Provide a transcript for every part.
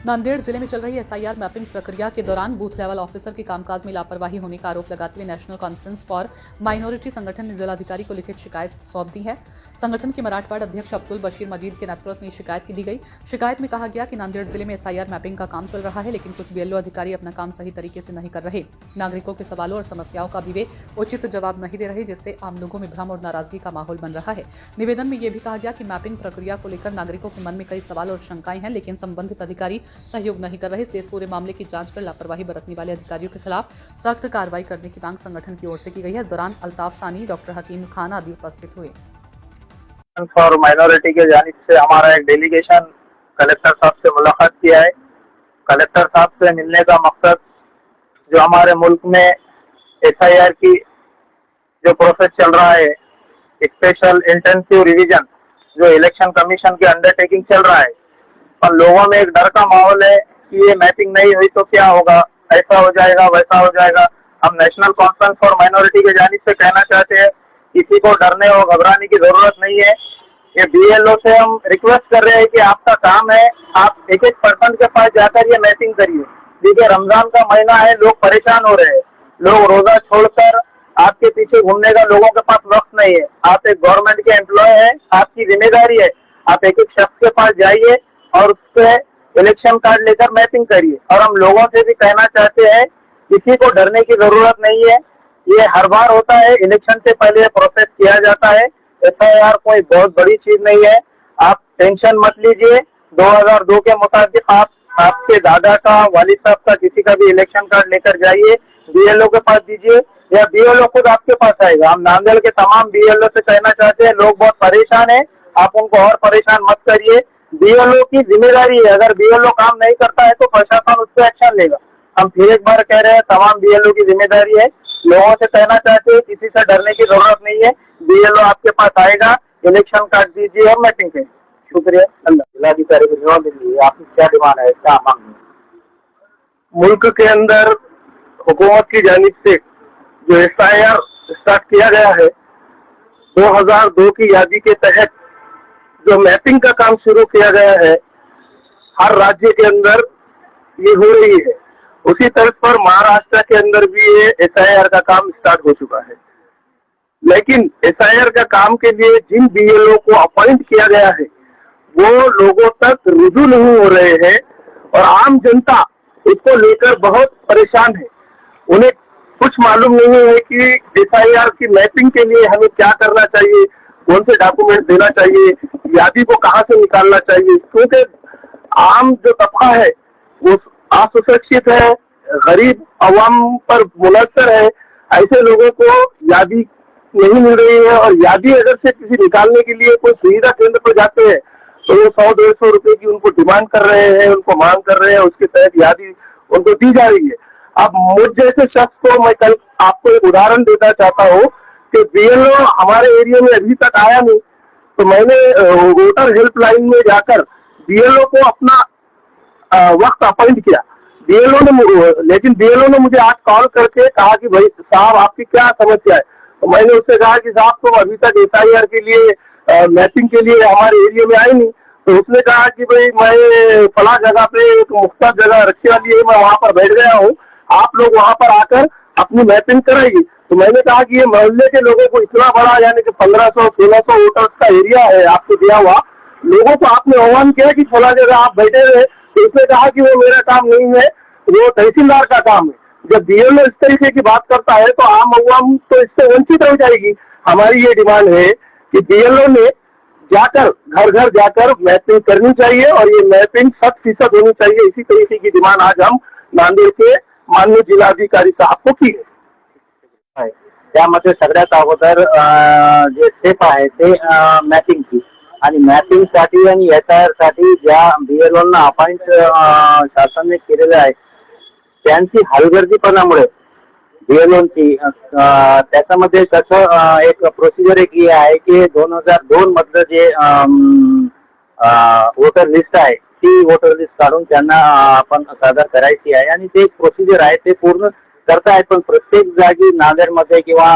नांदेड़ जिले में चल रही एसआईआर मैपिंग प्रक्रिया के दौरान बूथ लेवल ऑफिसर के कामकाज में लापरवाही होने का आरोप लगाते हुए नेशनल कॉन्फ्रेंस फॉर माइनॉरिटी संगठन ने जिलाधिकारी को लिखित शिकायत सौंप दी है। संगठन के मराठवाड़ अध्यक्ष अब्दुल बशीर मजीद के नेतृत्व में शिकायत की दी गई। शिकायत में कहा गया कि नांदेड़ जिले में एसआईआर मैपिंग का काम चल रहा है, लेकिन कुछ बीएलओ अधिकारी अपना काम सही तरीके से नहीं कर रहे। नागरिकों के सवालों और समस्याओं का भी वे उचित जवाब नहीं दे रहे, जिससे आम लोगों में भ्रम और नाराजगी का माहौल बन रहा है। निवेदन में यह भी कहा गया कि मैपिंग प्रक्रिया को लेकर नागरिकों के मन में कई सवाल और शंकाएं हैं, लेकिन संबंधित अधिकारी सहयोग नहीं कर रहे। इसलिए इस पूरे मामले की जांच कर लापरवाही बरतने वाले अधिकारियों के खिलाफ सख्त कार्रवाई करने की मांग संगठन की ओर से की गई है। इस दौरान अल्ताफ सानी, डॉक्टर हकीम खान आदि उपस्थित हुए। फॉर माइनॉरिटी के जानिब से हमारा एक डेलीगेशन कलेक्टर साहब से मुलाकात किया है। कलेक्टर साहब से मिलने का मकसद जो हमारे मुल्क में एसआईआर की जो प्रोसेस चल रहा है, स्पेशल इंटेंसिव रिवीजन जो इलेक्शन कमीशन की अंडरटेकिंग चल रहा है, और लोगों में एक डर का माहौल है कि ये मैपिंग नहीं हुई तो क्या होगा, ऐसा हो जाएगा वैसा हो जाएगा। हम नेशनल कॉन्फ्रेंस फॉर माइनॉरिटी के जानिब से कहना चाहते हैं, किसी को डरने और घबराने की जरूरत नहीं है। ये बीएलओ से हम रिक्वेस्ट कर रहे हैं कि आपका काम है, आप एक एक पर्सन के पास जाकर ये मैपिंग करिए। देखिए, रमजान का महीना है, लोग परेशान हो रहे हैं, लोग रोजा छोड़कर आपके पीछे घूमने का लोगों के पास वक्त नहीं है। आप एक गवर्नमेंट के एम्प्लॉय है, आपकी जिम्मेदारी है, आप एक एक शख्स के पास जाइए और उससे इलेक्शन कार्ड लेकर मैपिंग करिए। और हम लोगों से भी कहना चाहते हैं, किसी को डरने की जरूरत नहीं है। ये हर बार होता है, इलेक्शन से पहले प्रोसेस किया जाता है। एसआईआर कोई बहुत बड़ी चीज नहीं है, आप टेंशन मत लीजिए। 2002 के मुताबिक आप आपके दादा का, वालिद साहब का, किसी का भी इलेक्शन कार्ड लेकर जाइए, बीएलओ के पास दीजिए या बीएलओ खुद आपके पास आएगा। हम नांदेड़ के तमाम बीएलओ से कहना चाहते हैं, लोग बहुत परेशान है, आप उनको और परेशान मत करिए। बीएलओ की जिम्मेदारी है, अगर बीएलओ काम नहीं करता है तो प्रशासन उस पर एक्शन लेगा। हम फिर एक बार कह रहे हैं, तमाम बीएलओ की जिम्मेदारी है। लोगों से कहना चाहते हैं, किसी से डरने की जरूरत नहीं है, बीएलओ आपके पास आएगा, इलेक्शन कार्ड दीजिए और मैपिंग करिए। शुक्रिया। अल्लाह। जिलाधिकारी को जवाब दीजिए, आपकी क्या डिमांड है, क्या मांग है? मुल्क के अंदर हुकूमत की जानिब से जो एसआईआर स्टार्ट किया गया है, 2002 की यादी के तहत जो मैपिंग का काम शुरू किया गया है, हर राज्य के अंदर ये हो रही है। उसी तर्ज पर महाराष्ट्र के अंदर भी ये एसआईआर का काम स्टार्ट हो चुका है। लेकिन एसआईआर का काम के लिए जिन बीएलओ को अपॉइंट किया गया है, वो लोगों तक रुजू नहीं हो रहे हैं और आम जनता इसको लेकर बहुत परेशान है। उन्हें कुछ मालूम नहीं है कि एसआईआर की मैपिंग के लिए हमें क्या करना चाहिए, कौन से डॉक्यूमेंट देना चाहिए, यादी को कहाँ से निकालना चाहिए। क्योंकि आम जो तबका है वो असुरक्षित है, गरीब अवाम पर मुनसर है, ऐसे लोगों को यादी नहीं मिल रही है। और यादी अगर से किसी निकालने के लिए कोई सुविधा केंद्र पर जाते हैं तो वो 100-150 रुपए की उनको डिमांड कर रहे हैं, उनको मांग कर रहे हैं, उसके तहत यादी उनको दी जा रही है। अब मुझ जैसे शख्स को मैं कल आपको एक उदाहरण देना चाहता हूँ कि बीएलओ हमारे एरिया में अभी तक आया नहीं, तो मैंने वोटर हेल्पलाइन में जाकर बीएलओ को अपना वक्त अपॉइंट किया। लेकिन बीएलओ ने मुझे आज कॉल करके कहा कि भाई साहब, आपकी क्या समस्या है। तो मैंने उससे कहा कि साहब, तुम अभी तक एसआईआर के लिए मैपिंग के लिए हमारे एरिया में आए नहीं। तो उसने कहा कि भाई मैं फला जगह पे एक मुख्तार जगह रखी वाली है, मैं वहां पर बैठ गया हूँ, आप लोग वहां पर आकर अपनी मैपिंग कराइए। तो मैंने कहा कि ये मोहल्ले के लोगों को इतना बड़ा, यानी कि 1500-1600 वोटर्स का एरिया है आपको दिया हुआ, लोगों को आपने आह्वान किया कि फला जगह आप बैठे रहे। तो उसने कहा कि वो मेरा काम नहीं है, वो तहसीलदार का काम है। जब बीएलओ इस तरीके की बात करता है तो आम अवाम तो इससे वंचित हो जाएगी। हमारी ये डिमांड है कि बीएलओ ने जाकर घर घर जाकर मैपिंग करनी चाहिए और ये मैपिंग 100% होनी चाहिए। इसी तरीके की डिमांड आज हम नांदेड़ के माननीय जिलाधिकारी साहब को की है। त्यामध्ये सगळ्यात अगोदर जे स्टेप आहे ते मॅपिंगची, आणि मॅपिंग साठी आणि एसआयआर साठी ज्या बीएलओना अपॉइंट शासनाने केलेले आहे, त्यांची हलगर्जीपणामुळे बीएलओची त्याच्यामध्ये कसं एक प्रोसिजर एक ही आहे की 2002 मधलं जे वोटर लिस्ट आहे, ती वोटर लिस्ट काढून त्यांना आपण सादर करायची आहे आणि ते प्रोसिजर आहे ते पूर्ण करतायत। पण प्रत्येक जागी नांदेडमध्ये किंवा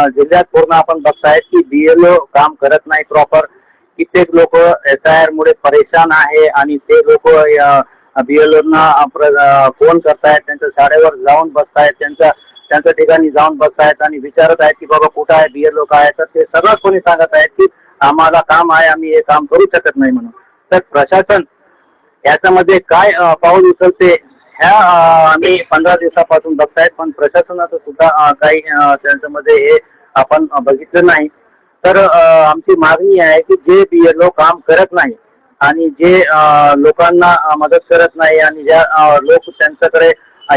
जिल्ह्यात पूर्ण आपण बघतायत की बीएलओ काम करत नाही प्रॉपर। कित्येक लोक एसआयआर मुळे परेशान आहे आणि ते लोक बीएलओना फोन करतायत, त्यांच्या शाळेवर जाऊन बसतायत, त्यांच्या ठिकाणी जाऊन बसतायत आणि विचारत आहेत की बाबा कुठं आहे बीएलओ काय आहे. तर ते सगळं कोणी सांगत आहेत की आम्हाला काम आहे, आम्ही हे काम करू शकत नाही म्हणून. तर प्रशासन याच्यामध्ये काय पाऊल उचलते ह्या आम्ही 15 दिवसापासून बघतायत, पण प्रशासनाचं सुद्धा काही त्यांच्यामध्ये हे आपण बघितलं नाही. तर आमची मागणी आहे की जे बीएलओ काम करत नाही आणि जे लोकांना मदत करत नाही आणि ज्या लोक त्यांच्याकडे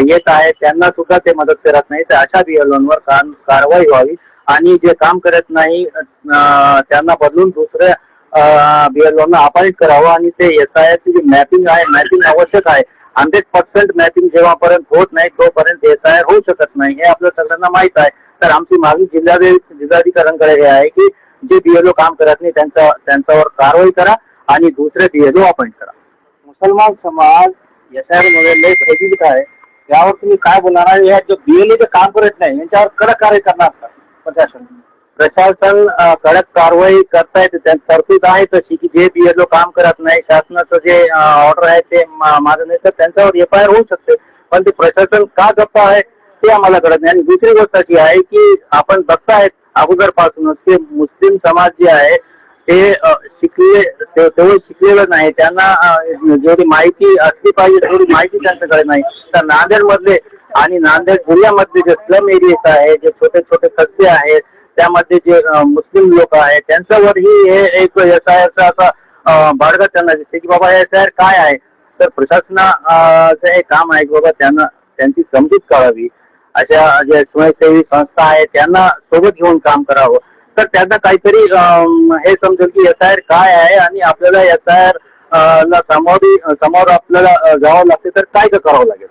येत आहेत त्यांना सुद्धा ते मदत करत नाही, तर अशा बीएलओंवर कारवाई व्हावी आणि जे काम करत नाही त्यांना बदलून दुसऱ्या बीएलओंना अपॉइंट करावं आणि ते SIR ची जी मॅपिंग आहे, मॅपिंग आवश्यक आहे. 100% मॅपिंग जेव्हापर्यंत होत नाही तोपर्यंत SIR होऊ शकत नाही, हे आपल्या सगळ्यांना माहित आहे. तर आमची मागणी जिल्हाधिकाऱ्यांकडे हे आहे की जे बीएलओ काम करत नाही त्यांच्यावर कारवाई करा आणि दुसरे बीएलओ अपॉइंट करा. मुसलमान समाज SIR मध्ये लय भयभीत आहे, यावर तुम्ही काय बोलणार आहे? या जो बीएलओ जे काम करत नाही यांच्यावर कडक कारवाई करणार का प्रशासन? कडक कारवाई करतायत, तरतूद आहे तशी की जे बीएलओ काम करत नाही, शासनाचं जे ऑर्डर आहे ते माझं नाही तर त्यांच्यावर FIR होऊ शकते. पण ते प्रशासन का गप्प आहे ते आम्हाला कळत नाही. आणि दुसरी गोष्ट अशी आहे की आपण बघतायत अगोदरपासूनच ते मुस्लिम समाज जे आहे ते तेवढे शिकलेलं नाही, त्यांना जेवढी माहिती असली पाहिजे तेवढी माहिती त्यांच्याकडे नाही. तर नांदेड मधले आणि नांदेड जिल्ह्यामधले जे स्लम एरियाज आहे, जे छोटे छोटे कस्बे आहेत, त्यामध्ये जे मुस्लिम लोक आहेत त्यांच्यावरही हे एक SIRचं असं बाळगत त्यांना दिसते की बाबा SIR काय आहे. तर प्रशासनाचं हे काम आहे की बाबा त्यांची समजूत काढावी, अशा ज्या स्वयंसेवी संस्था आहेत त्यांना सोबत घेऊन काम करावं. तर त्यांना काहीतरी हे समजेल की SIR काय आहे आणि आपल्याला SIR ला समोर आपल्याला जावं लागते तर काय करावं लागेल.